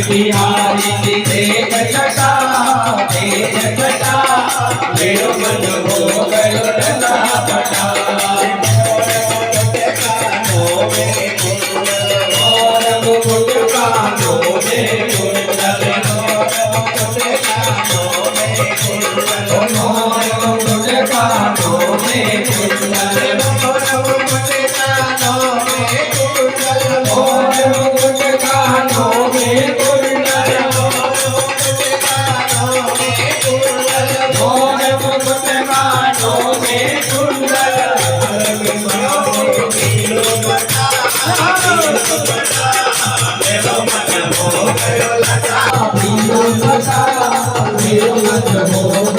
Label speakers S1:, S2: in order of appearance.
S1: बिहारी तेज जटा तेज जटा मेरो मन हो गयो लटा पटा और मुकुट कानों में कुंडल और मुकुट कानों में कुंडल और मुकुट कानों में कुंडल और मुकुट कानों में मेरो मन हो